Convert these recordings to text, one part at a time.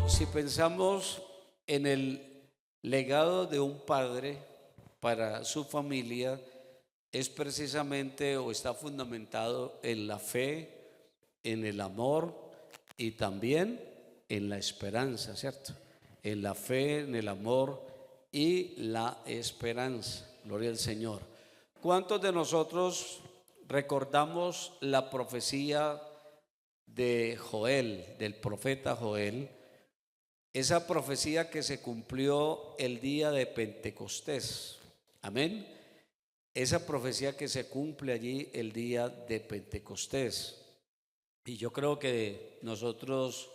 Bueno, si pensamos en el legado de un padre para su familia, es precisamente o está fundamentado en la fe, en el amor y también en la esperanza, ¿cierto? En la fe, en el amor y la esperanza. Gloria al Señor. ¿Cuántos de nosotros recordamos la profecía de Joel, del profeta Joel? Esa profecía que se cumplió el día de Pentecostés. Amén. Esa profecía que se cumple allí el día de Pentecostés. Y yo creo que nosotros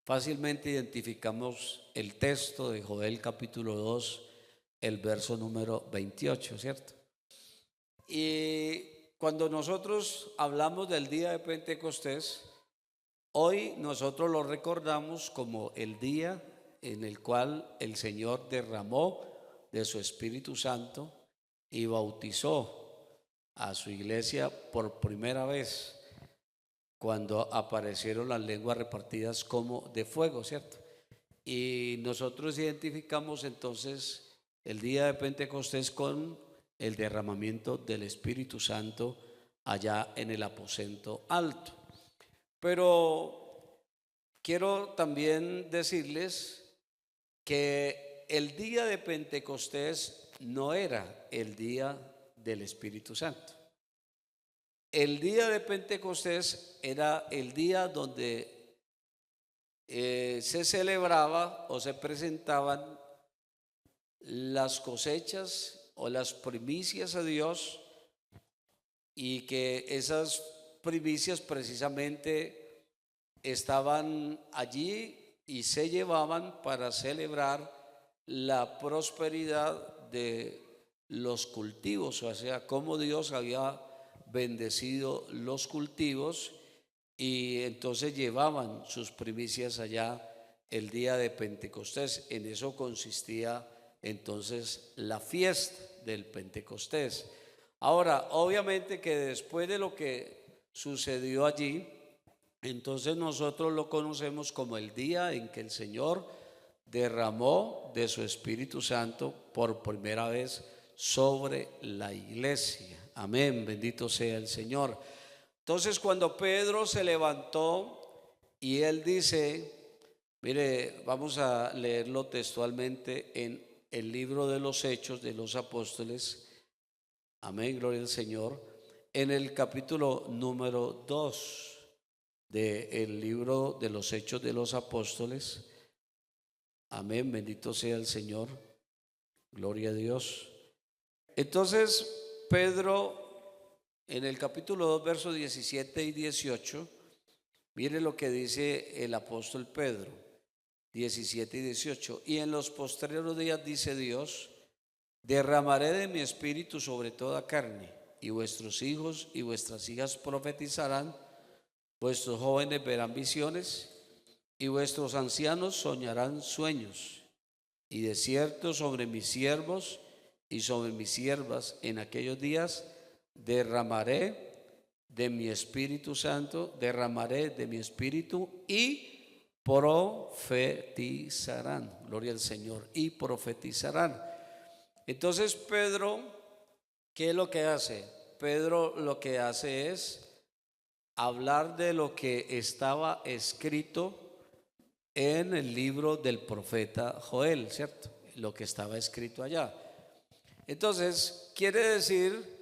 fácilmente identificamos el texto de Joel capítulo 2, el verso número 28, ¿cierto? Y cuando nosotros hablamos del día de Pentecostés, hoy nosotros lo recordamos como el día en el cual el Señor derramó de su Espíritu Santo y bautizó a su iglesia por primera vez, cuando aparecieron las lenguas repartidas como de fuego, ¿cierto? Y nosotros identificamos entonces el día de Pentecostés con el derramamiento del Espíritu Santo allá en el aposento alto. Pero quiero también decirles que el día de Pentecostés no era el día del Espíritu Santo. El día de Pentecostés era el día donde se celebraba o se presentaban las cosechas o las primicias a Dios, y que esas primicias precisamente estaban allí y se llevaban para celebrar la prosperidad de los cultivos, o sea, cómo Dios había bendecido los cultivos, y entonces llevaban sus primicias allá el día de Pentecostés. En eso consistía entonces la fiesta del Pentecostés. Ahora, obviamente que después de lo que sucedió allí, entonces nosotros lo conocemos como el día en que el Señor derramó de su Espíritu Santo por primera vez sobre la iglesia. Amén, bendito sea el Señor. Entonces, cuando Pedro se levantó y él dice, mire, vamos a leerlo textualmente en el libro de los Hechos de los Apóstoles. Amén, gloria al Señor. En el capítulo número 2 del libro de los Hechos de los Apóstoles. Amén, bendito sea el Señor. Gloria a Dios. Entonces, Pedro, en el capítulo 2, versos 17 y 18, mire lo que dice el apóstol Pedro, 17 y 18. Y en los postreros días, dice Dios, derramaré de mi espíritu sobre toda carne, y vuestros hijos y vuestras hijas profetizarán, vuestros jóvenes verán visiones, y vuestros ancianos soñarán sueños. Y de cierto sobre mis siervos y sobre mis siervas en aquellos días derramaré de mi Espíritu Santo, derramaré de mi Espíritu y profetizarán. Gloria al Señor. Y profetizarán. Entonces Pedro, ¿qué es lo que hace? Pedro lo que hace es hablar de lo que estaba escrito en el libro del profeta Joel, ¿cierto? Lo que estaba escrito allá. Entonces, quiere decir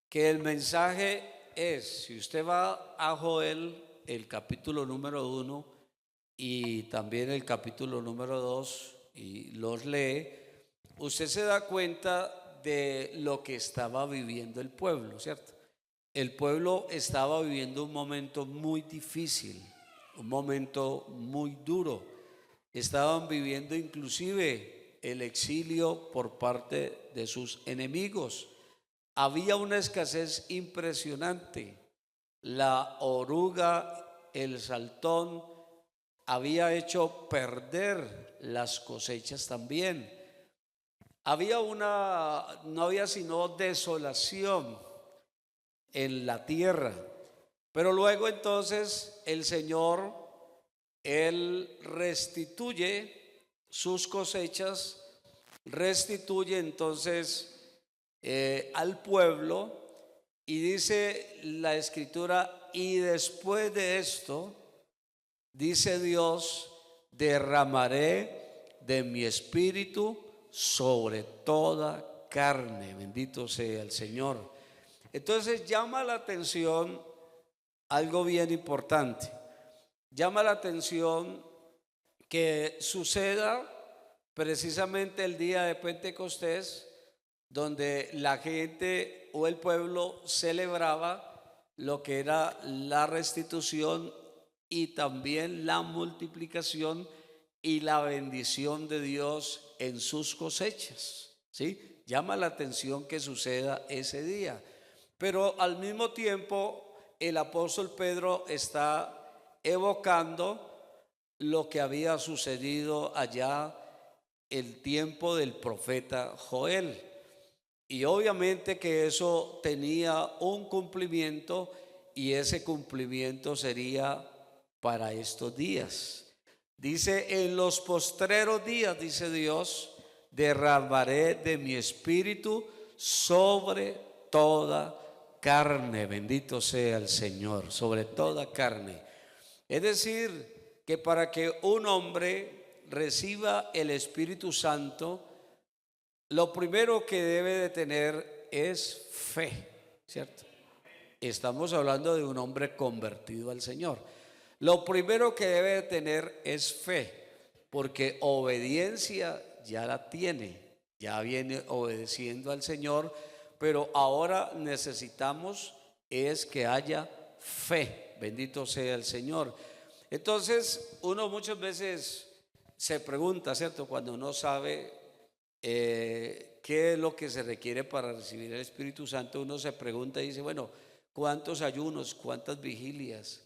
que el mensaje es, si usted va a Joel, el capítulo número 1 y también el capítulo número 2 y los lee, usted se da cuenta de lo que estaba viviendo el pueblo, ¿cierto? El pueblo estaba viviendo un momento muy difícil, un momento muy duro. Estaban viviendo inclusive el exilio por parte de sus enemigos. Había una escasez impresionante. La oruga, el saltón, había hecho perder las cosechas también. No había sino desolación en la tierra. Pero luego entonces el Señor Él restituye sus cosechas, restituye entonces al pueblo, y dice la escritura, y después de esto, dice Dios, derramaré de mi espíritu sobre toda carne. Bendito sea el Señor. Entonces llama la atención algo bien importante. Llama la atención que suceda precisamente el día de Pentecostés, donde la gente o el pueblo celebraba lo que era la restitución y también la multiplicación y la bendición de Dios en sus cosechas. ¿Sí? Llama la atención que suceda ese día. Pero al mismo tiempo el apóstol Pedro está evocando lo que había sucedido allá el tiempo del profeta Joel. Y obviamente que eso tenía un cumplimiento, y ese cumplimiento sería para estos días. Dice, en los postreros días, dice Dios, derramaré de mi espíritu sobre toda carne. Bendito sea el Señor, sobre toda carne. Es decir, que para que un hombre reciba el Espíritu Santo, lo primero que debe de tener es fe, ¿cierto? Estamos hablando de un hombre convertido al Señor. Lo primero que debe de tener es fe, porque obediencia ya la tiene, ya viene obedeciendo al Señor, pero ahora necesitamos es que haya fe. Bendito sea el Señor. Entonces uno muchas veces se pregunta, ¿cierto? Cuando uno sabe qué es lo que se requiere para recibir el Espíritu Santo, uno se pregunta y dice, bueno, ¿cuántos ayunos, cuántas vigilias?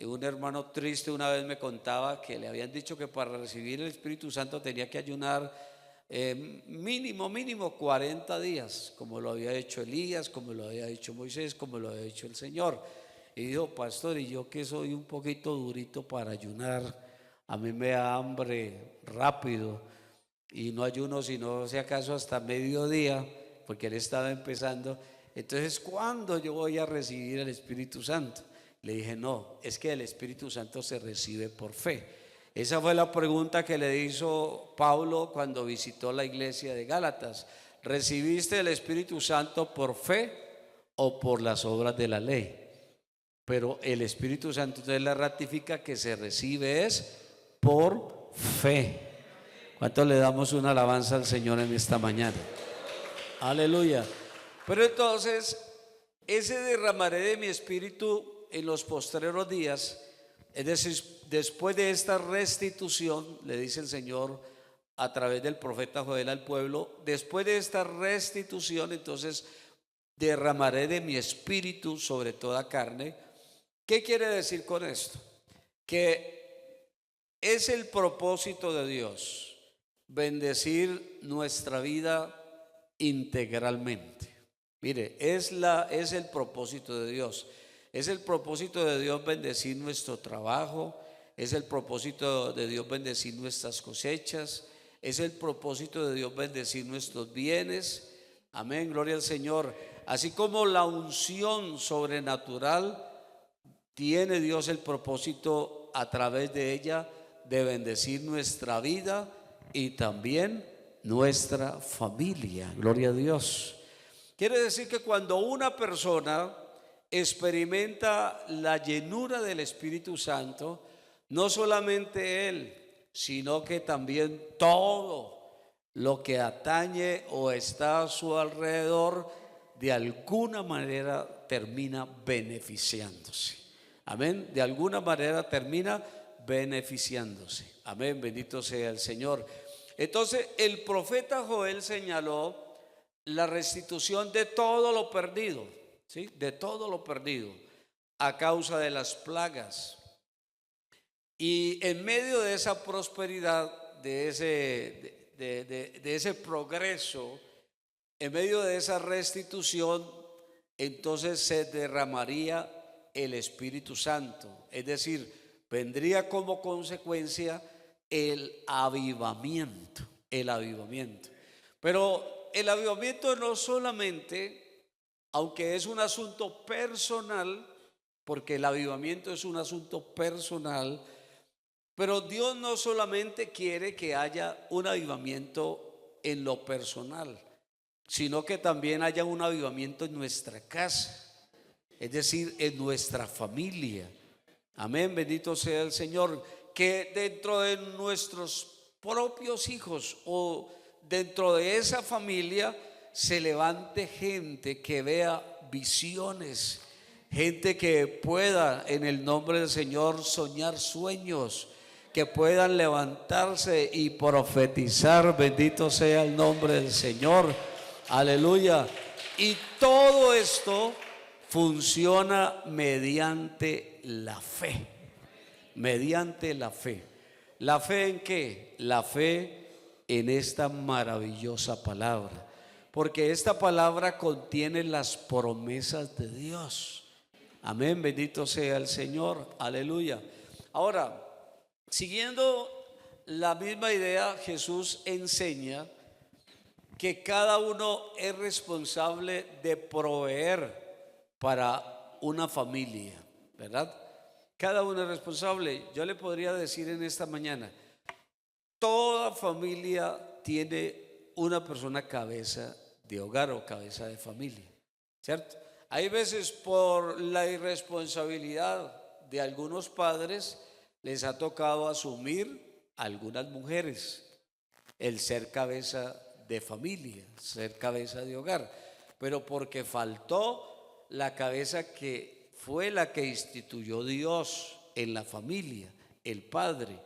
Un hermano triste una vez me contaba que le habían dicho que para recibir el Espíritu Santo tenía que ayunar mínimo 40 días, como lo había hecho Elías, como lo había hecho Moisés, como lo había hecho el Señor. Y dijo, pastor, y yo que soy un poquito durito para ayunar, a mí me da hambre rápido y no ayuno sino si acaso hasta mediodía, porque él estaba empezando. Entonces, ¿cuándo yo voy a recibir el Espíritu Santo? Le dije, no, es que el Espíritu Santo se recibe por fe. Esa fue la pregunta que le hizo Pablo cuando visitó la iglesia de Gálatas. ¿Recibiste el Espíritu Santo por fe o por las obras de la ley? Pero el Espíritu Santo entonces le ratifica que se recibe es por fe. ¿Cuánto le damos una alabanza al Señor en esta mañana? Aleluya. Pero entonces, ese derramaré de mi espíritu en los postreros días, es decir, después de esta restitución, le dice el Señor a través del profeta Joel al pueblo, después de esta restitución, entonces derramaré de mi espíritu sobre toda carne. ¿Qué quiere decir con esto? Que es el propósito de Dios bendecir nuestra vida integralmente. Mire, es el propósito de Dios. Es el propósito de Dios bendecir nuestro trabajo, es el propósito de Dios bendecir nuestras cosechas, es el propósito de Dios bendecir nuestros bienes. Amén, gloria al Señor. Así como la unción sobrenatural tiene Dios el propósito a través de ella de bendecir nuestra vida y también nuestra familia. Gloria a Dios. Quiere decir que cuando una persona experimenta la llenura del Espíritu Santo, no solamente él, sino que también todo lo que atañe o está a su alrededor, de alguna manera termina beneficiándose. Amén. De alguna manera termina beneficiándose. Amén. Bendito sea el Señor. Entonces, el profeta Joel señaló la restitución de todo lo perdido, ¿sí? De todo lo perdido a causa de las plagas. Y en medio de esa prosperidad, de ese progreso, en medio de esa restitución, entonces se derramaría el Espíritu Santo. Es decir, vendría como consecuencia el avivamiento, el avivamiento. Pero el avivamiento no solamente, aunque es un asunto personal, porque el avivamiento es un asunto personal, pero Dios no solamente quiere que haya un avivamiento en lo personal, sino que también haya un avivamiento en nuestra casa, es decir, en nuestra familia. Amén, bendito sea el Señor. Que dentro de nuestros propios hijos o dentro de esa familia se levante gente que vea visiones, gente que pueda en el nombre del Señor soñar sueños, que puedan levantarse y profetizar. Bendito sea el nombre del Señor, aleluya. Y todo esto funciona mediante la fe. Mediante la fe. ¿La fe en qué? La fe en esta maravillosa palabra, porque esta palabra contiene las promesas de Dios. Amén, bendito sea el Señor, aleluya. Ahora, siguiendo la misma idea, Jesús enseña que cada uno es responsable de proveer para una familia, ¿verdad? Cada uno es responsable. Yo le podría decir en esta mañana, toda familia tiene una persona cabeza de hogar o cabeza de familia, ¿cierto? Hay veces por la irresponsabilidad de algunos padres les ha tocado asumir a algunas mujeres el ser cabeza de familia, ser cabeza de hogar, pero porque faltó la cabeza que fue la que instituyó Dios en la familia, el padre.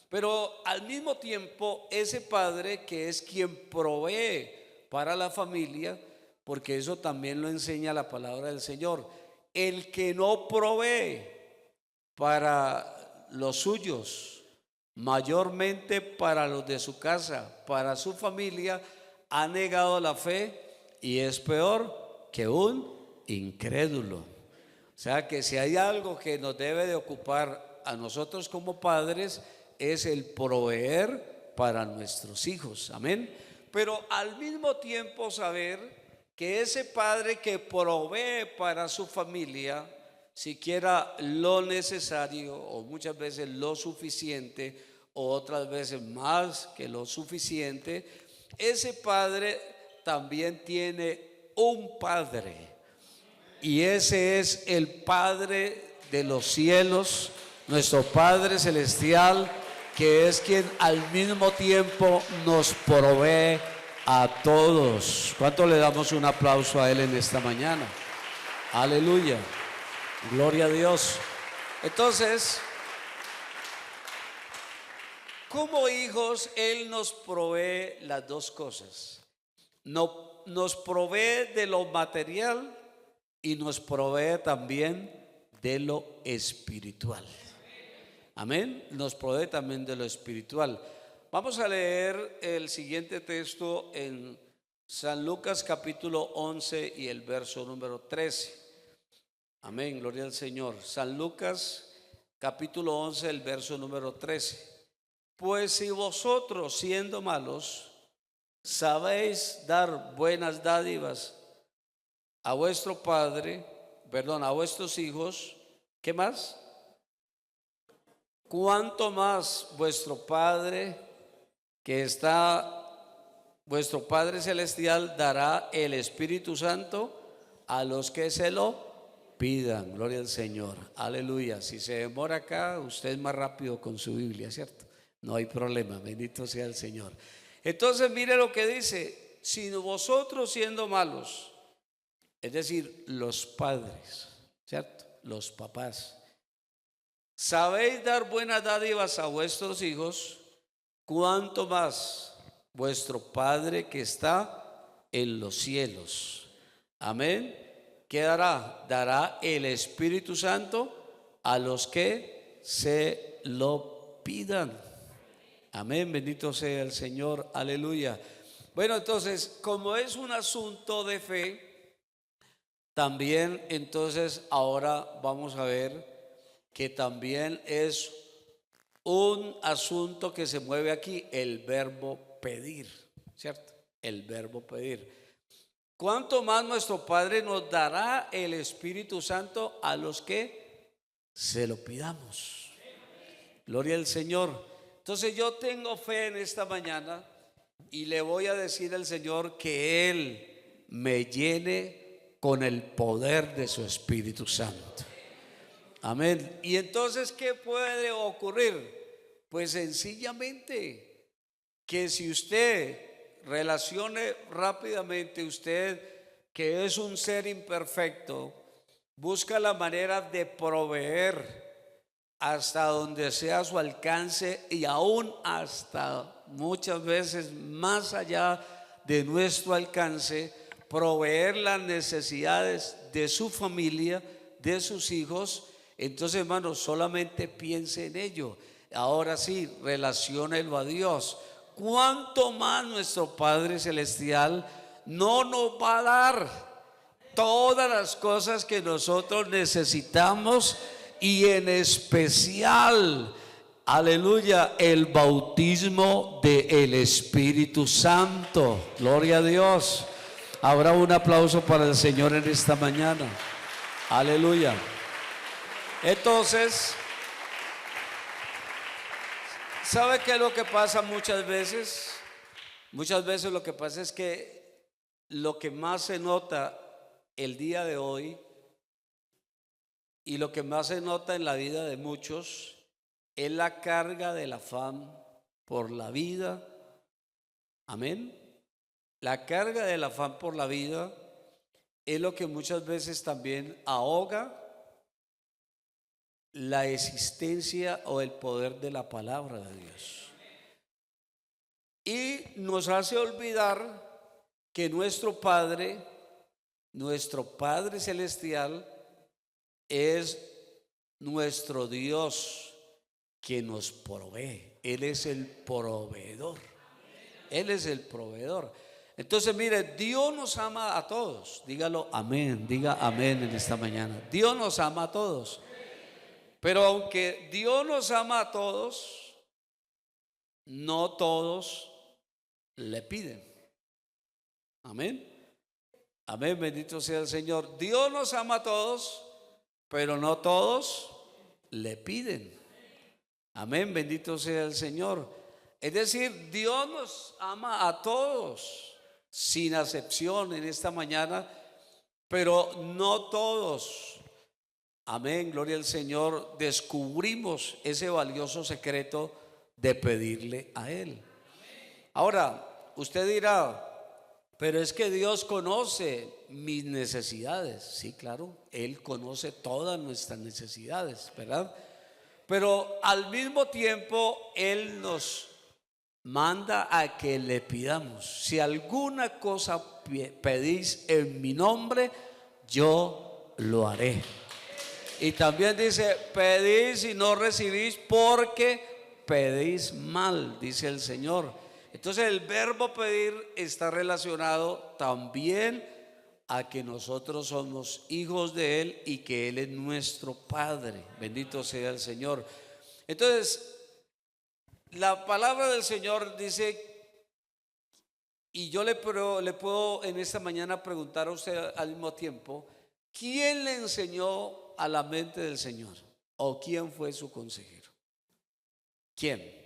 Pero al mismo tiempo ese padre que es quien provee para la familia, porque eso también lo enseña la palabra del Señor, el que no provee para los suyos, mayormente para los de su casa, para su familia, ha negado la fe y es peor que un incrédulo. O sea que si hay algo que nos debe de ocupar a nosotros como padres, es el proveer para nuestros hijos, amén. Pero al mismo tiempo saber que ese padre que provee para su familia, siquiera lo necesario o muchas veces lo suficiente o otras veces más que lo suficiente, ese padre también tiene un padre, y ese es el Padre de los cielos, nuestro Padre celestial, que es quien al mismo tiempo nos provee a todos. ¿Cuánto le damos un aplauso a Él en esta mañana? Aleluya, gloria a Dios. Entonces, como hijos, Él nos provee las dos cosas. Nos provee de lo material y nos provee también de lo espiritual. Amén. Nos provee también de lo espiritual. Vamos a leer el siguiente texto en San Lucas capítulo 11 y el verso número 13. Amén, gloria al Señor. San Lucas capítulo 11, el verso número 13. Pues si vosotros, siendo malos, sabéis dar buenas dádivas a vuestro padre, a vuestros hijos, ¿qué más? ¿Cuánto más vuestro Padre vuestro Padre celestial dará el Espíritu Santo a los que se lo pidan? Gloria al Señor, aleluya. Si se demora acá, usted es más rápido con su Biblia, ¿cierto? No hay problema, bendito sea el Señor. Entonces mire lo que dice: si vosotros siendo malos, es decir, los padres, ¿cierto? Los papás, sabéis dar buenas dádivas a vuestros hijos, ¿cuánto más vuestro Padre que está en los cielos? Amén. ¿Qué dará? Dará el Espíritu Santo a los que se lo pidan. Amén, bendito sea el Señor, aleluya. Bueno, entonces, como es un asunto de fe, también entonces ahora vamos a ver que también es un asunto que se mueve aquí, el verbo pedir, ¿cierto? El verbo pedir. ¿Cuánto más nuestro Padre nos dará el Espíritu Santo a los que se lo pidamos? Gloria al Señor. Entonces yo tengo fe en esta mañana y le voy a decir al Señor que Él me llene con el poder de su Espíritu Santo. Amén. Y entonces, ¿qué puede ocurrir? Pues sencillamente que si usted relacione rápidamente, usted que es un ser imperfecto, busca la manera de proveer hasta donde sea su alcance y aún hasta muchas veces más allá de nuestro alcance, proveer las necesidades de su familia, de sus hijos. Entonces, hermanos, solamente piense en ello. Ahora sí, relaciónelo a Dios. ¿Cuánto más nuestro Padre Celestial no nos va a dar todas las cosas que nosotros necesitamos, y en especial, aleluya, el bautismo del Espíritu Santo? Gloria a Dios. Habrá un aplauso para el Señor en esta mañana. Aleluya. Entonces, ¿sabe qué es lo que pasa muchas veces? Muchas veces lo que pasa es que lo que más se nota el día de hoy y lo que más se nota en la vida de muchos es la carga del afán por la vida. Amén. La carga del afán por la vida es lo que muchas veces también ahoga la existencia o el poder de la palabra de Dios, y nos hace olvidar que nuestro Padre Celestial es nuestro Dios que nos provee. Él es el proveedor. Él es el proveedor. Entonces, mire, Dios nos ama a todos. Dígalo amén, diga amén en esta mañana. Dios nos ama a todos. Pero aunque Dios nos ama a todos, no todos le piden. Amén. Amén, bendito sea el Señor. Dios nos ama a todos, pero no todos le piden. Amén, bendito sea el Señor. Es decir, Dios nos ama a todos, sin acepción en esta mañana, pero no todos, amén, gloria al Señor, descubrimos ese valioso secreto de pedirle a Él. Ahora, usted dirá, pero es que Dios conoce mis necesidades. Sí, claro, Él conoce todas nuestras necesidades, ¿verdad? Pero al mismo tiempo Él nos manda a que le pidamos. Si alguna cosa pedís en mi nombre, yo lo haré. Y también dice, pedís y no recibís porque pedís mal, dice el Señor. Entonces el verbo pedir está relacionado también a que nosotros somos hijos de Él y que Él es nuestro Padre. Bendito sea el Señor. Entonces, la palabra del Señor dice, y yo le puedo en esta mañana preguntar a usted al mismo tiempo, ¿quién le enseñó a la mente del Señor? ¿O quién fue su consejero? ¿Quién?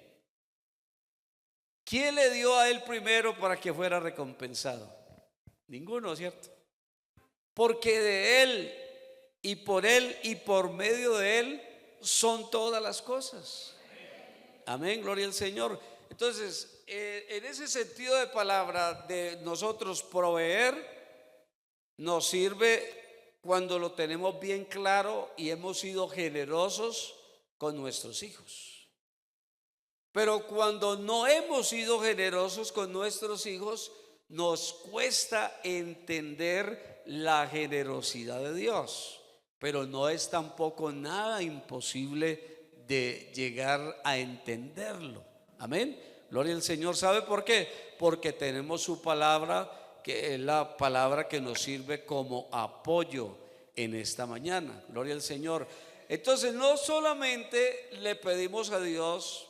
¿Quién le dio a él primero para que fuera recompensado? Ninguno, ¿cierto? Porque de él y por medio de él son todas las cosas. Amén, gloria al Señor. Entonces, en ese sentido de palabra de nosotros proveer, nos sirve cuando lo tenemos bien claro y hemos sido generosos con nuestros hijos. Pero cuando no hemos sido generosos con nuestros hijos, nos cuesta entender la generosidad de Dios. Pero no es tampoco nada imposible de llegar a entenderlo. Amén. Gloria al Señor. ¿Sabe por qué? Porque tenemos su palabra, que es la palabra que nos sirve como apoyo en esta mañana. Gloria al Señor. Entonces, no solamente le pedimos a Dios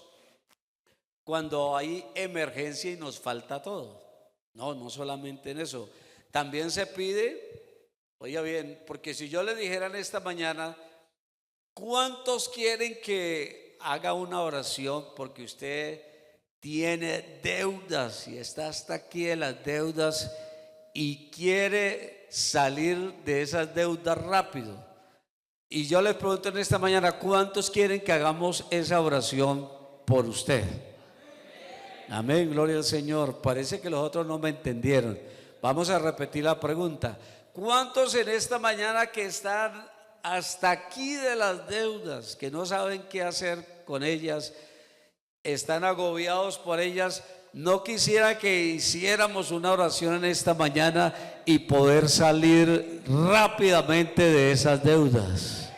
cuando hay emergencia y nos falta todo. No, no solamente en eso. También se pide, oiga bien, porque si yo le dijera en esta mañana, ¿cuántos quieren que haga una oración porque usted tiene deudas y está hasta aquí de las deudas y quiere salir de esas deudas rápido? Y yo les pregunto en esta mañana, ¿cuántos quieren que hagamos esa oración por usted? Amén, gloria al Señor. Parece que los otros no me entendieron. Vamos a repetir la pregunta. ¿Cuántos en esta mañana que están hasta aquí de las deudas, que no saben qué hacer con ellas, están agobiados por ellas, no quisiera que hiciéramos una oración en esta mañana y poder salir rápidamente de esas deudas?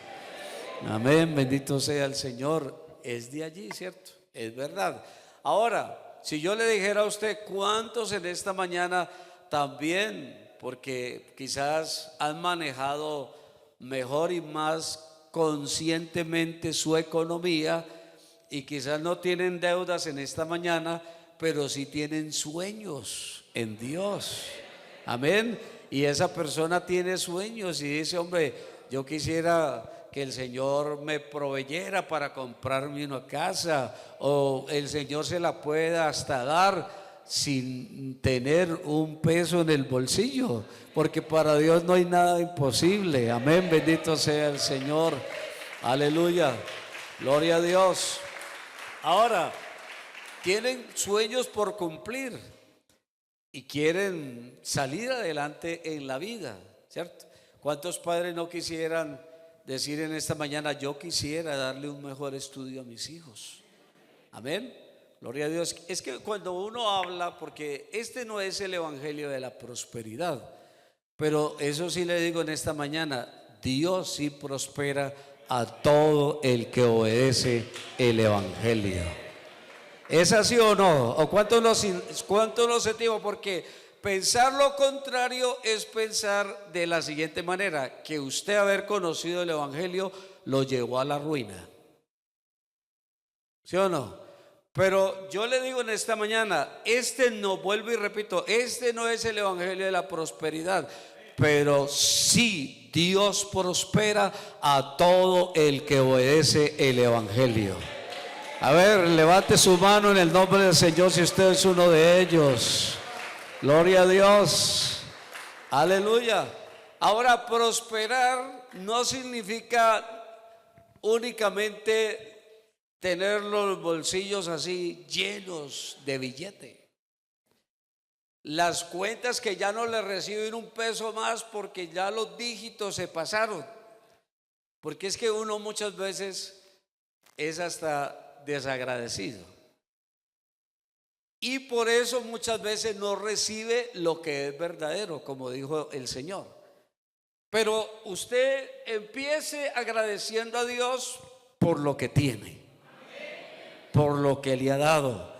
Amén, bendito sea el Señor. Es de allí, ¿cierto? Es verdad. Ahora, si yo le dijera a usted, ¿cuántos en esta mañana también, porque quizás han manejado mejor y más conscientemente su economía y quizás no tienen deudas en esta mañana, pero sí tienen sueños en Dios? Amén. Y esa persona tiene sueños y dice, hombre, yo quisiera que el Señor me proveyera para comprarme una casa, o el Señor se la pueda hasta dar sin tener un peso en el bolsillo, porque para Dios no hay nada imposible. Amén, bendito sea el Señor. Aleluya, gloria a Dios. Ahora, tienen sueños por cumplir y quieren salir adelante en la vida, ¿cierto? ¿Cuántos padres no quisieran decir en esta mañana, yo quisiera darle un mejor estudio a mis hijos? Amén, gloria a Dios. Es que cuando uno habla, porque este no es el evangelio de la prosperidad, pero eso sí le digo en esta mañana, Dios sí prospera a todo el que obedece el evangelio. ¿Es así o no? ¿O cuántos lo sentimos? Porque pensar lo contrario es pensar de la siguiente manera, que usted haber conocido el evangelio lo llevó a la ruina. ¿Sí o no? Pero yo le digo en esta mañana, vuelvo y repito, este no es el evangelio de la prosperidad, pero sí Dios prospera a todo el que obedece el evangelio. A ver, levante su mano en el nombre del Señor si usted es uno de ellos. Gloria a Dios. Aleluya. Ahora, prosperar no significa únicamente tener los bolsillos así llenos de billete. Las cuentas que ya no le reciben un peso más porque ya los dígitos se pasaron. Porque es que uno muchas veces es hasta desagradecido. Y por eso muchas veces no recibe lo que es verdadero, como dijo el Señor. Pero usted empiece agradeciendo a Dios por lo que tiene, por lo que le ha dado.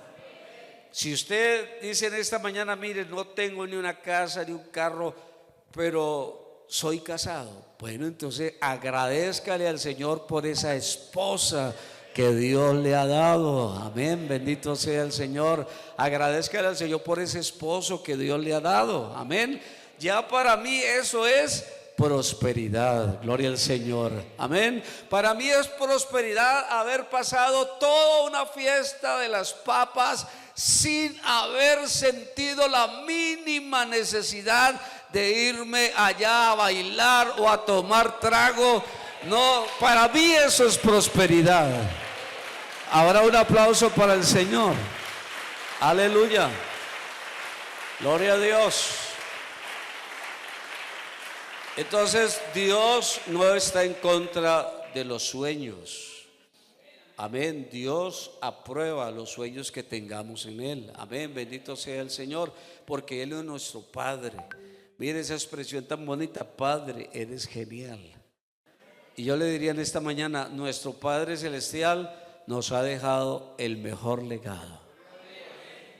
Si usted dice en esta mañana, mire, no tengo ni una casa ni un carro, pero soy casado, bueno, entonces agradézcale al Señor por esa esposa que Dios le ha dado. Amén, bendito sea el Señor. Agradézcale al Señor por ese esposo que Dios le ha dado. Amén. Ya para mí eso es prosperidad. Gloria al Señor. Amén. Para mí es prosperidad haber pasado toda una fiesta de las papas sin haber sentido la mínima necesidad de irme allá a bailar o a tomar trago. No, para mí eso es prosperidad. Ahora un aplauso para el Señor. Aleluya. Gloria a Dios. Entonces, Dios no está en contra de los sueños. Amén. Dios aprueba los sueños que tengamos en Él. Amén. Bendito sea el Señor, porque Él es nuestro Padre. Mire esa expresión tan bonita, Padre, eres genial. Y yo le diría en esta mañana, nuestro Padre Celestial nos ha dejado el mejor legado.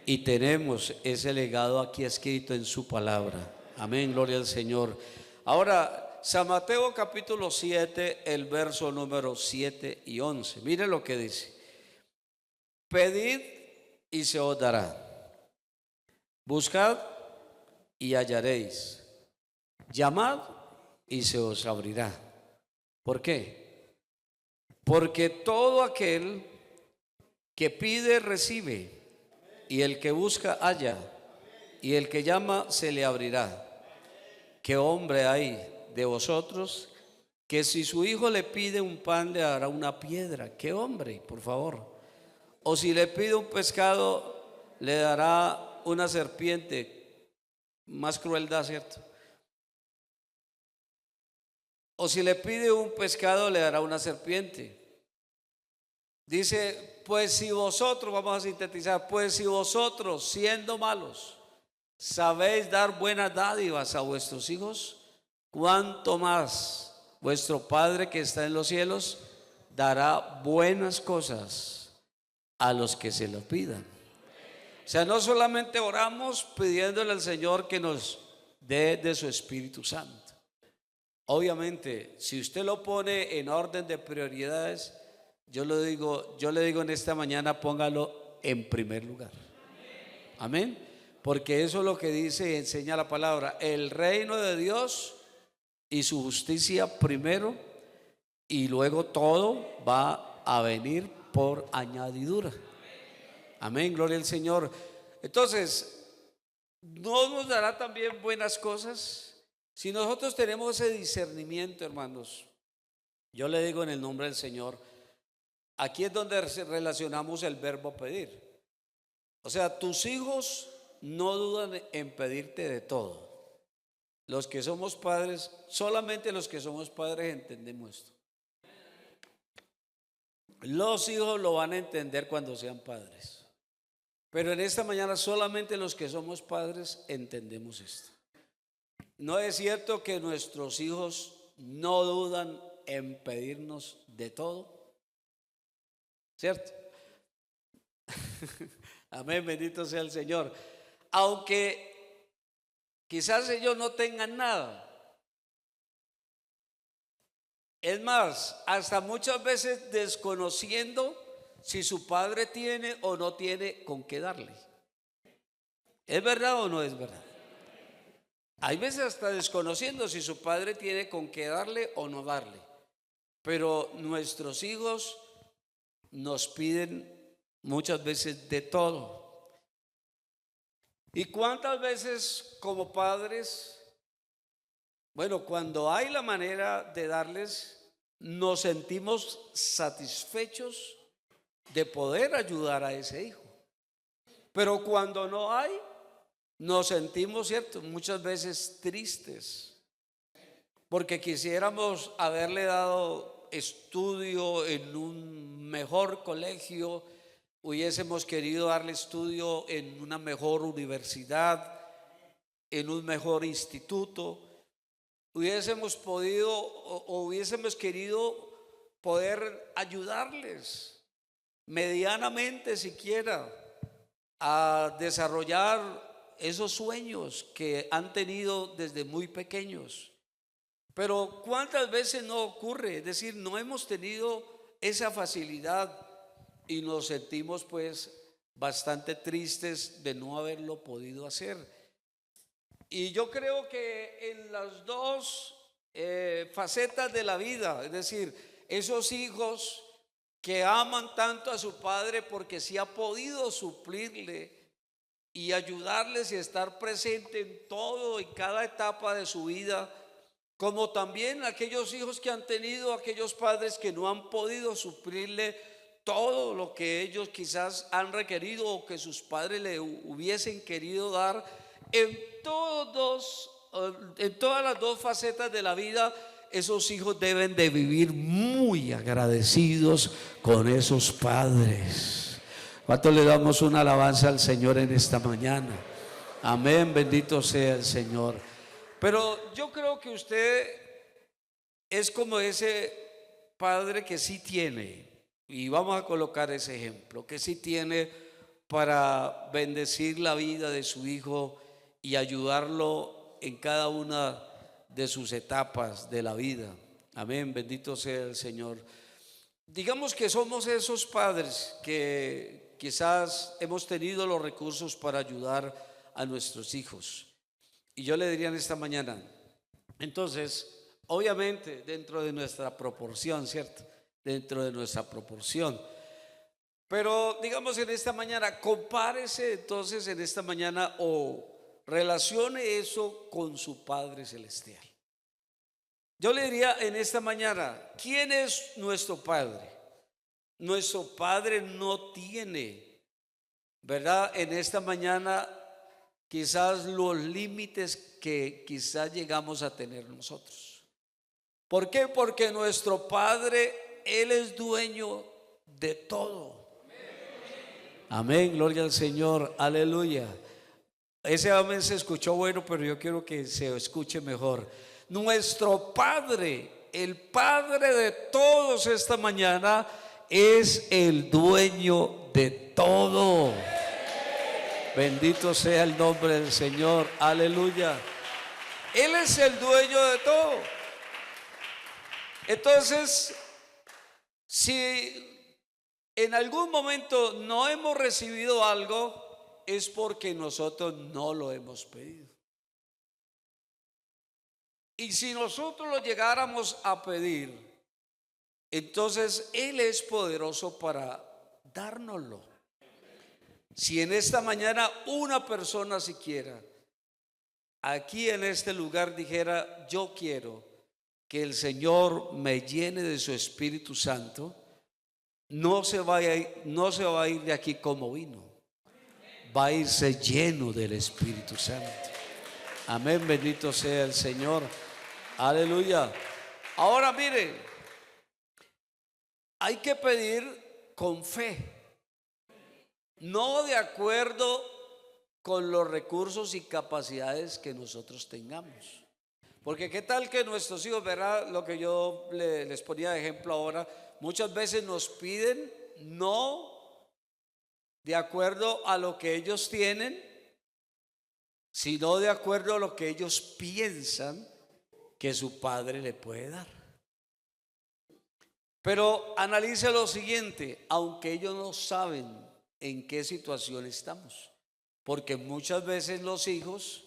Y tenemos ese legado aquí escrito en su palabra. Amén, gloria al Señor. Ahora, San Mateo capítulo 7, el verso número 7 y 11. Mire lo que dice. Pedid y se os dará. Buscad y hallaréis. Llamad y se os abrirá. ¿Por qué? Porque todo aquel que pide recibe, y el que busca halla, y el que llama se le abrirá. ¿Qué hombre hay de vosotros que si su hijo le pide un pan le dará una piedra? ¿Qué hombre, por favor? O si le pide un pescado le dará una serpiente. Más crueldad, ¿cierto? O si le pide un pescado le dará una serpiente. Dice, pues si vosotros, vamos a sintetizar, pues si vosotros siendo malos sabéis dar buenas dádivas a vuestros hijos, cuánto más vuestro Padre que está en los cielos dará buenas cosas a los que se lo pidan. O sea, no solamente oramos pidiéndole al Señor que nos dé de su Espíritu Santo. Obviamente, si usted lo pone en orden de prioridades, yo le digo en esta mañana, póngalo en primer lugar. Amén. Porque eso es lo que dice y enseña la palabra. El reino de Dios y su justicia primero, y luego todo va a venir por añadidura. Amén, gloria al Señor. Entonces, ¿no nos dará también buenas cosas? Si nosotros tenemos ese discernimiento, hermanos, yo le digo en el nombre del Señor, aquí es donde relacionamos el verbo pedir. O sea, tus hijos no dudan en pedirte de todo. Los que somos padres, solamente los que somos padres entendemos esto. Los hijos lo van a entender cuando sean padres. Pero en esta mañana solamente los que somos padres entendemos esto. No es cierto que nuestros hijos no dudan en pedirnos de todo, ¿cierto? Amén, bendito sea el Señor. Aunque quizás ellos no tengan nada. Es más, hasta muchas veces desconociendo si su padre tiene o no tiene con qué darle. ¿Es verdad o no es verdad? Hay veces hasta desconociendo si su padre tiene con qué darle o no darle. Pero nuestros hijos nos piden muchas veces de todo. ¿Y cuántas veces como padres, bueno, cuando hay la manera de darles, nos sentimos satisfechos de poder ayudar a ese hijo? Pero cuando no hay, nos sentimos, ¿cierto?, muchas veces tristes, porque quisiéramos haberle dado estudio en un mejor colegio, hubiésemos querido darle estudio en una mejor universidad, en un mejor instituto, hubiésemos podido o hubiésemos querido poder ayudarles medianamente siquiera a desarrollar esos sueños que han tenido desde muy pequeños. Pero ¿cuántas veces no ocurre? Es decir, no hemos tenido esa facilidad y nos sentimos pues bastante tristes de no haberlo podido hacer. Y yo creo que en las dos facetas de la vida, es decir, esos hijos que aman tanto a su padre porque sí ha podido suplirle y ayudarles y estar presente en todo, en cada etapa de su vida, como también aquellos hijos que han tenido aquellos padres que no han podido suplirle todo lo que ellos quizás han requerido o que sus padres le hubiesen querido dar. En todas las dos facetas de la vida, esos hijos deben de vivir muy agradecidos con esos padres. ¿Cuánto le damos una alabanza al Señor en esta mañana? Amén, bendito sea el Señor. Pero yo creo que usted es como ese padre que sí tiene, y vamos a colocar ese ejemplo, que sí tiene para bendecir la vida de su hijo y ayudarlo en cada una de sus etapas de la vida. Amén, bendito sea el Señor. Digamos que somos esos padres que quizás hemos tenido los recursos para ayudar a nuestros hijos. Y yo le diría en esta mañana, entonces, obviamente dentro de nuestra proporción, ¿cierto? Dentro de nuestra proporción. Pero digamos en esta mañana, compárese entonces en esta mañana o relacione eso con su Padre Celestial. Yo le diría en esta mañana, ¿quién es nuestro Padre? Nuestro Padre no tiene, ¿verdad? En esta mañana quizás los límites que quizás llegamos a tener nosotros. ¿Por qué? Porque nuestro Padre, Él es dueño de todo. Amén, gloria al Señor, aleluya. Ese amén se escuchó bueno, pero yo quiero que se escuche mejor. Nuestro Padre, el Padre de todos esta mañana, es el dueño de todo. Bendito sea el nombre del Señor, aleluya. Él es el dueño de todo. Entonces, si en algún momento no hemos recibido algo, es porque nosotros no lo hemos pedido. Y si nosotros lo llegáramos a pedir, entonces Él es poderoso para dárnoslo. Si en esta mañana una persona siquiera aquí en este lugar dijera, yo quiero que el Señor me llene de su Espíritu Santo, no se va a ir de aquí como vino, va a irse lleno del Espíritu Santo. Amén, bendito sea el Señor, aleluya. Ahora miren, hay que pedir con fe, no de acuerdo con los recursos y capacidades que nosotros tengamos. Porque qué tal que nuestros hijos, verá lo que yo les ponía de ejemplo ahora, muchas veces nos piden no de acuerdo a lo que ellos tienen, sino de acuerdo a lo que ellos piensan que su padre le puede dar. Pero analice lo siguiente, aunque ellos no saben en qué situación estamos, porque muchas veces los hijos,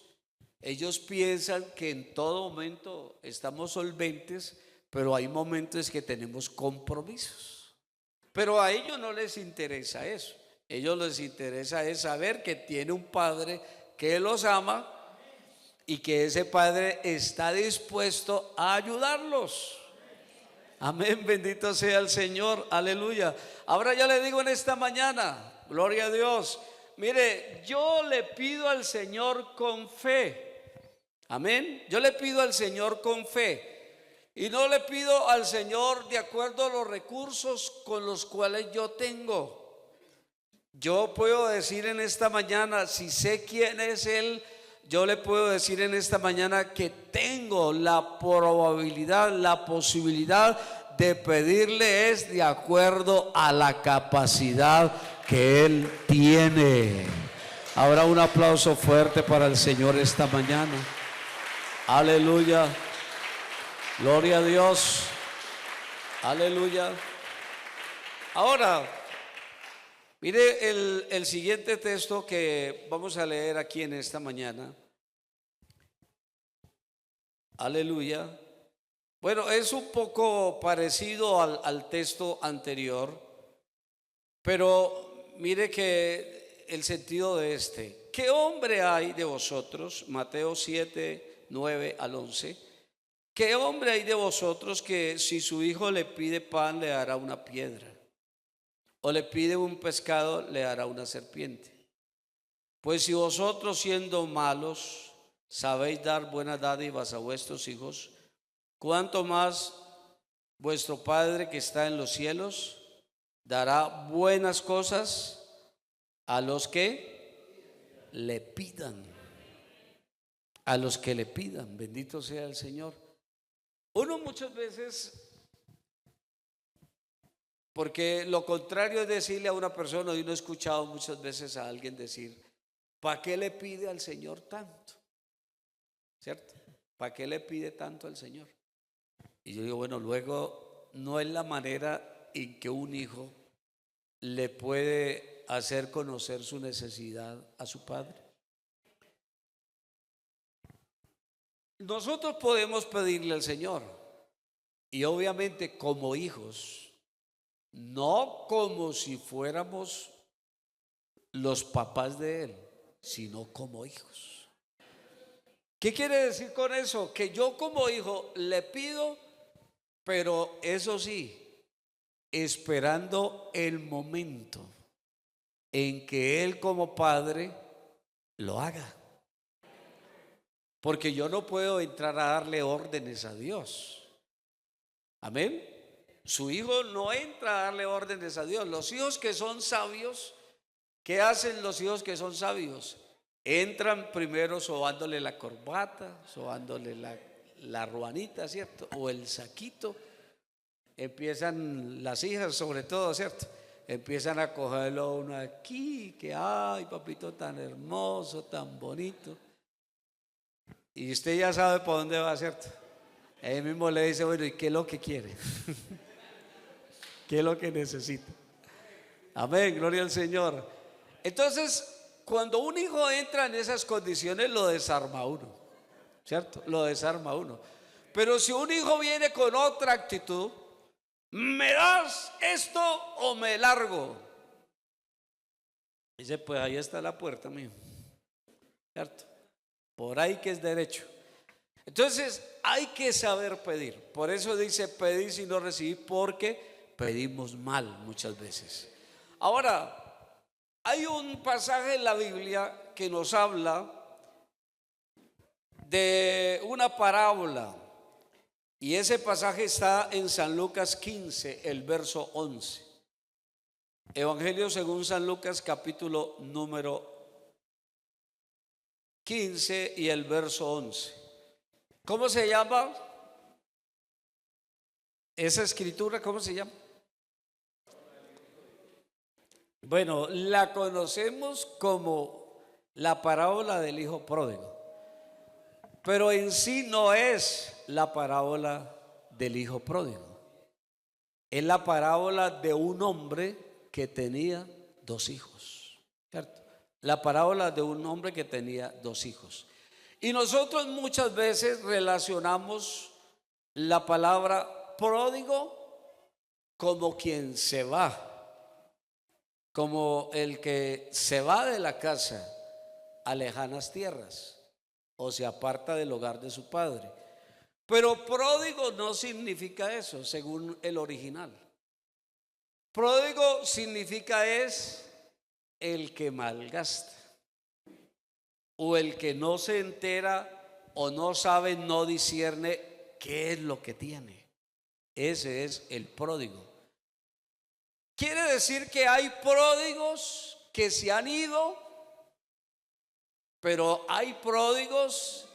ellos piensan que en todo momento estamos solventes, pero hay momentos que tenemos compromisos. Pero a ellos no les interesa eso. A ellos les interesa es saber que tiene un padre que los ama y que ese padre está dispuesto a ayudarlos. Amén, bendito sea el Señor, aleluya. Ahora ya le digo en esta mañana, gloria a Dios, mire, yo le pido al Señor con fe. Amén. Yo le pido al Señor con fe y no le pido al Señor de acuerdo a los recursos con los cuales yo tengo. Yo puedo decir en esta mañana, si sé quién es Él, yo le puedo decir en esta mañana que tengo la probabilidad, la posibilidad de pedirle es de acuerdo a la capacidad que Él tiene. Habrá un aplauso fuerte para el Señor esta mañana. Aleluya, gloria a Dios, aleluya. Ahora, mire el siguiente texto que vamos a leer aquí en esta mañana. Aleluya. Bueno, es un poco parecido al texto anterior, pero mire que el sentido de este. ¿Qué hombre hay de vosotros? Mateo 7, 9 al 11. ¿Qué hombre hay de vosotros que si su hijo le pide pan le dará una piedra? ¿O le pide un pescado le dará una serpiente? Pues si vosotros siendo malos sabéis dar buenas dádivas a vuestros hijos, ¿cuánto más vuestro Padre que está en los cielos dará buenas cosas a los que le pidan? A los que le pidan, bendito sea el Señor. Uno muchas veces, porque lo contrario es decirle a una persona, y uno ha escuchado muchas veces a alguien decir, ¿para qué le pide al Señor tanto? ¿Cierto? ¿Para qué le pide tanto al Señor? Y yo digo, bueno, luego no es la manera en que un hijo le puede hacer conocer su necesidad a su padre. Nosotros podemos pedirle al Señor, y obviamente como hijos, no como si fuéramos los papás de Él, sino como hijos. ¿Qué quiere decir con eso? Que yo como hijo le pido, pero eso sí, esperando el momento en que Él como padre lo haga. Porque yo no puedo entrar a darle órdenes a Dios. Amén. Su hijo no entra a darle órdenes a Dios. Los hijos que son sabios, ¿qué hacen los hijos que son sabios? Entran primero sobándole la corbata, sobándole la ruanita, ¿cierto? O el saquito. Empiezan las hijas sobre todo, ¿cierto? Empiezan a cogerlo uno aquí, que ay, papito tan hermoso, tan bonito. Y usted ya sabe por dónde va, ¿cierto? Él mismo le dice, bueno, ¿y qué es lo que quiere? ¿Qué es lo que necesita? Amén, gloria al Señor. Entonces, cuando un hijo entra en esas condiciones, lo desarma uno, ¿cierto? Lo desarma uno. Pero si un hijo viene con otra actitud, ¿me das esto o me largo? Dice, pues ahí está la puerta, mío, ¿cierto? Por ahí que es derecho. Entonces hay que saber pedir. Por eso dice pedís y no recibís, porque pedimos mal muchas veces. Ahora, hay un pasaje en la Biblia que nos habla de una parábola, y ese pasaje está en San Lucas 15, el verso 11. Evangelio según San Lucas, capítulo número 15 y el verso 11. ¿Cómo se llama esa escritura? ¿Cómo se llama? Bueno, la conocemos como la parábola del hijo pródigo, pero en sí no es la parábola del hijo pródigo. Es la parábola de un hombre que tenía dos hijos, ¿cierto? La parábola de un hombre que tenía dos hijos. Y nosotros muchas veces relacionamos la palabra pródigo como quien se va, como el que se va de la casa a lejanas tierras o se aparta del hogar de su padre. Pero pródigo no significa eso, según el original. Pródigo significa es el que malgasta, o el que no se entera o no sabe, no discierne qué es lo que tiene. Ese es el pródigo. Quiere decir que hay pródigos que se han ido, pero hay pródigos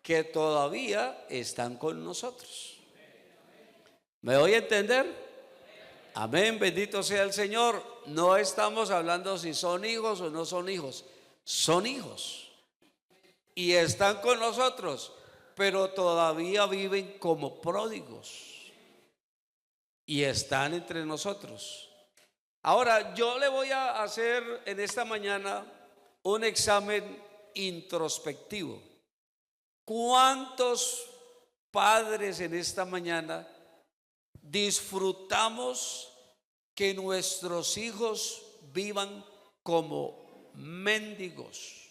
que todavía están con nosotros. ¿Me doy a entender? Amén, bendito sea el Señor. No estamos hablando si son hijos o no son hijos. Son hijos y están con nosotros, pero todavía viven como pródigos y están entre nosotros. Ahora, yo le voy a hacer en esta mañana un examen introspectivo. ¿Cuántos padres en esta mañana disfrutamos que nuestros hijos vivan como mendigos?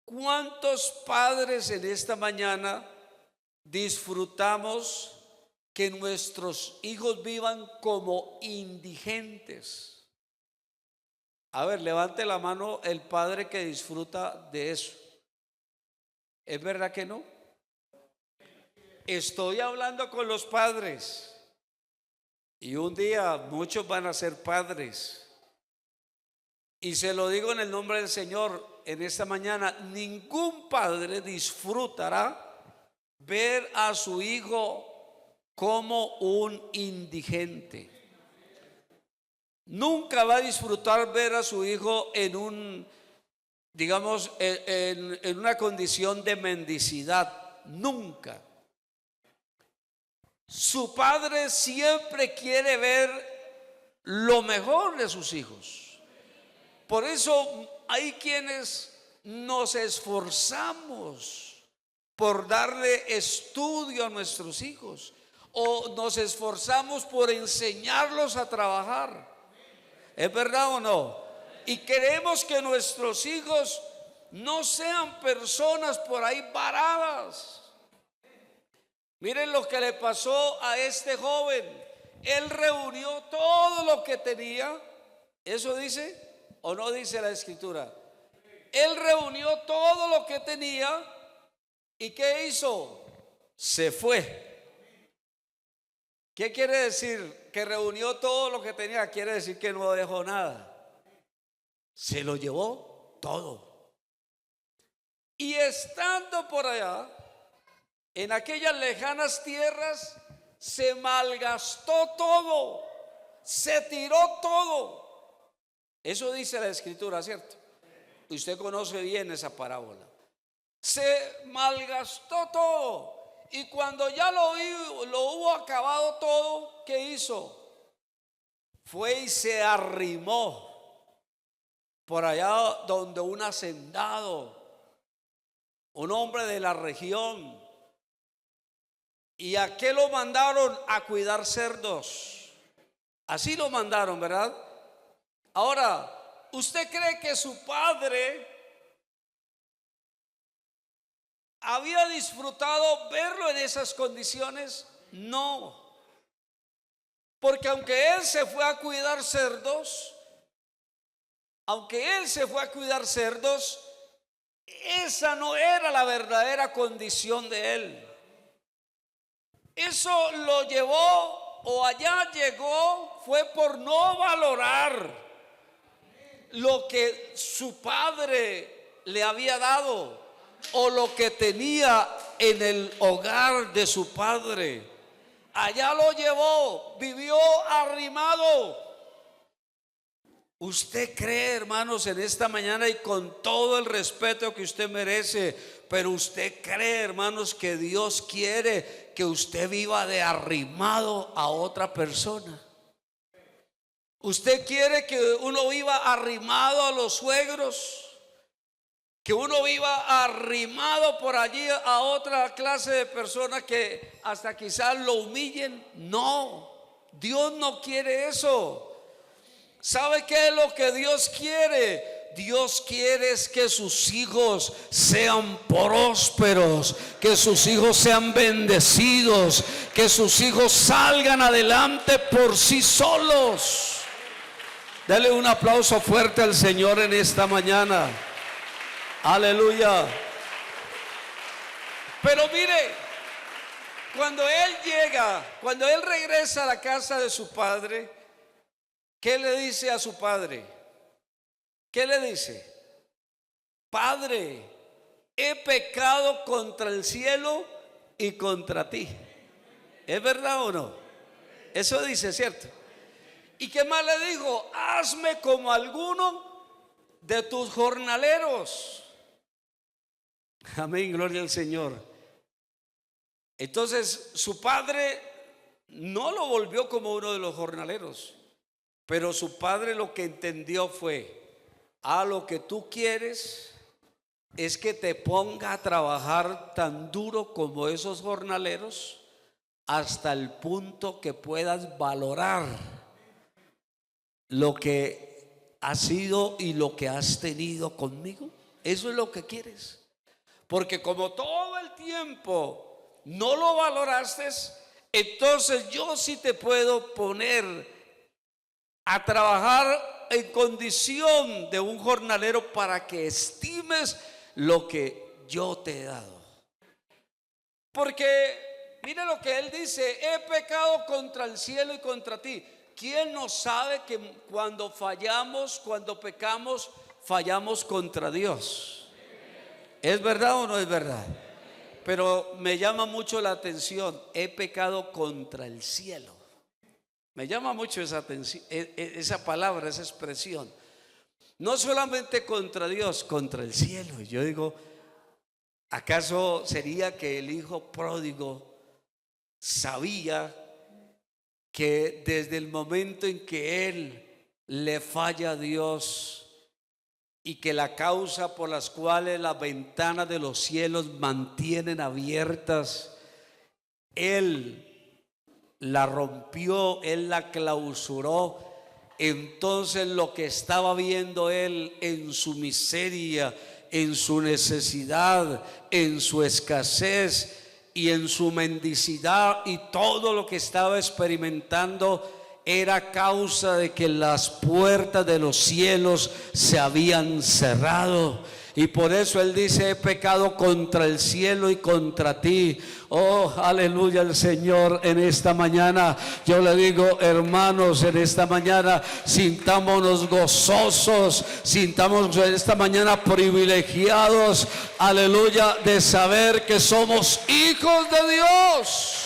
¿Cuántos padres en esta mañana disfrutamos que nuestros hijos vivan como indigentes? A ver, levante la mano el padre que disfruta de eso. ¿Es verdad que no? Estoy hablando con los padres, y un día muchos van a ser padres, y se lo digo en el nombre del Señor en esta mañana: ningún padre disfrutará ver a su hijo como un indigente. Nunca va a disfrutar ver a su hijo en un digamos, en una condición de mendicidad, nunca. Su padre siempre quiere ver lo mejor de sus hijos. Por eso hay quienes nos esforzamos por darle estudio a nuestros hijos, o nos esforzamos por enseñarlos a trabajar. ¿Es verdad o no? Y queremos que nuestros hijos no sean personas por ahí varadas. Miren lo que le pasó a este joven. Él reunió todo lo que tenía. ¿Eso dice o no dice la escritura? Él reunió todo lo que tenía. ¿Y qué hizo? Se fue. ¿Qué quiere decir? Que reunió todo lo que tenía. Quiere decir que no dejó nada. Se lo llevó todo. Y estando por allá, en aquellas lejanas tierras, se malgastó todo, se tiró todo. Eso dice la escritura, ¿cierto? Usted conoce bien esa parábola. Se malgastó todo. Y cuando ya lo hubo acabado todo, ¿qué hizo? Fue y se arrimó por allá donde un hacendado, un hombre de la región. ¿Y a qué lo mandaron? A cuidar cerdos. Así lo mandaron, ¿verdad? Ahora, ¿usted cree que su padre había disfrutado verlo en esas condiciones? No. Porque aunque él se fue a cuidar cerdos, esa no era la verdadera condición de él. Eso lo llevó, o allá llegó, fue por no valorar lo que su padre le había dado, o lo que tenía en el hogar de su padre. Allá lo llevó, vivió arrimado. ¿Usted cree, hermanos, en esta mañana, y con todo el respeto que usted merece, pero usted cree, hermanos, que Dios quiere que usted viva de arrimado a otra persona? ¿Usted quiere que uno viva arrimado a los suegros? ¿Que uno viva arrimado por allí a otra clase de personas que hasta quizás lo humillen? No, Dios no quiere eso. ¿Sabe qué es lo que Dios quiere? Dios quiere es que sus hijos sean prósperos, que sus hijos sean bendecidos, que sus hijos salgan adelante por sí solos. Dale un aplauso fuerte al Señor en esta mañana. Aleluya. Pero mire, cuando él regresa a la casa de su padre, ¿qué le dice a su padre? ¿Qué le dice? Padre, he pecado contra el cielo y contra ti. ¿Es verdad o no? Eso dice, ¿cierto? ¿Y qué más le dijo? Hazme como alguno de tus jornaleros. Amén, gloria al Señor. Entonces su padre no lo volvió como uno de los jornaleros, pero su padre lo que entendió fue: lo que tú quieres es que te ponga a trabajar tan duro como esos jornaleros, hasta el punto que puedas valorar lo que has sido y lo que has tenido conmigo. Eso es lo que quieres. Porque como todo el tiempo no lo valoraste, entonces yo sí te puedo poner a trabajar en condición de un jornalero para que estimes lo que yo te he dado. Porque mire lo que él dice: he pecado contra el cielo y contra ti. ¿Quién no sabe que cuando fallamos, cuando pecamos, fallamos contra Dios? ¿Es verdad o no es verdad? Pero me llama mucho la atención: he pecado contra el cielo. Me llama mucho esa atención, esa palabra, esa expresión. No solamente contra Dios, contra el cielo. Y yo digo, ¿acaso sería que el hijo pródigo sabía que desde el momento en que él le falla a Dios y que la causa por las cuales las ventanas de los cielos mantienen abiertas, él la rompió, él la clausuró? Entonces lo que estaba viendo él en su miseria, en su necesidad, en su escasez y en su mendicidad, y todo lo que estaba experimentando era causa de que las puertas de los cielos se habían cerrado. Y por eso él dice: he pecado contra el cielo y contra ti. Oh, aleluya al Señor. En esta mañana yo le digo, hermanos, en esta mañana sintámonos gozosos, sintamos en esta mañana privilegiados, aleluya, de saber que somos hijos de Dios.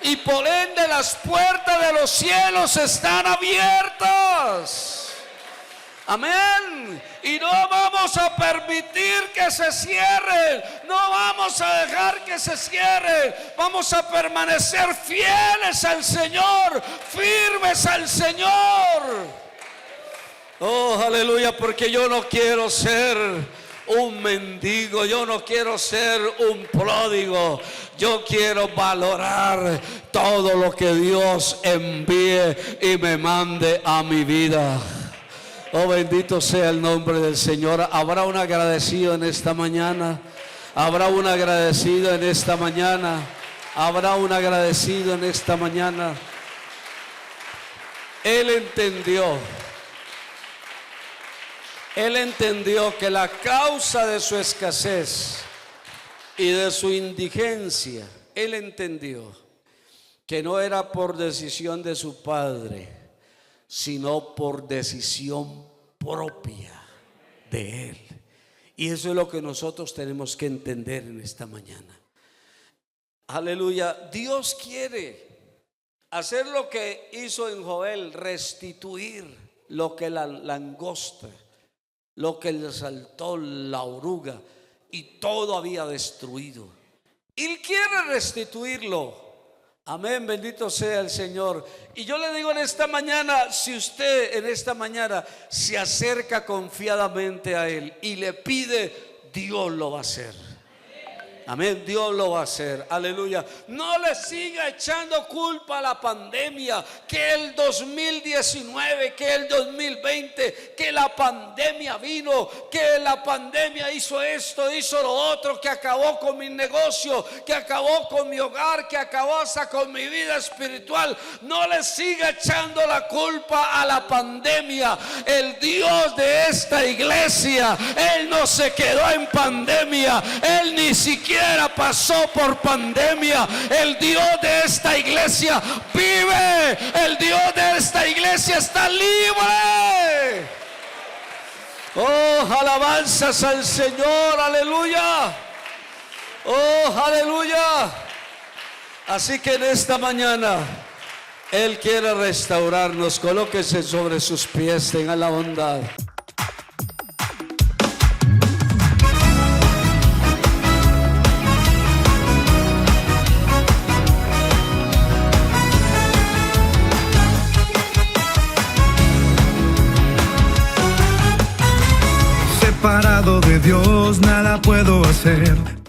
Y por ende las puertas de los cielos están abiertas. Amén. Y no vamos a permitir que se cierren. No vamos a dejar que se cierren. Vamos a permanecer fieles al Señor, firmes al Señor. Oh, aleluya, porque yo no quiero ser un mendigo, yo no quiero ser un pródigo. Yo quiero valorar todo lo que Dios envíe y me mande a mi vida. Oh, bendito sea el nombre del Señor. ¿Habrá un agradecido en esta mañana? ¿Habrá un agradecido en esta mañana? ¿Habrá un agradecido en esta mañana? Él entendió que la causa de su escasez y de su indigencia, él entendió que no era por decisión de su padre, sino por decisión propia de él. Y eso es lo que nosotros tenemos que entender en esta mañana. Aleluya. Dios quiere hacer lo que hizo en Joel, restituir lo que la langosta, lo que le saltó la oruga y todo había destruido. Él quiere restituirlo. Amén, bendito sea el Señor. Y yo le digo en esta mañana, si usted en esta mañana se acerca confiadamente a Él y le pide, Dios lo va a hacer. Amén, Dios lo va a hacer, aleluya. No le siga echando culpa a la pandemia, que el 2019, que el 2020, que la pandemia vino, que la pandemia hizo esto, hizo lo otro, que acabó con mi negocio, que acabó con mi hogar, que acabó hasta con mi vida espiritual. No le siga echando la culpa a la pandemia. El Dios de esta iglesia, Él no se quedó en pandemia, Él ni siquiera pasó por pandemia. El Dios de esta iglesia vive. El Dios de esta iglesia está libre. Oh, alabanzas al Señor, aleluya. Oh, aleluya. Así que en esta mañana Él quiere restaurarnos. Colóquese sobre sus pies, tenga la bondad. Separado de Dios nada puedo hacer.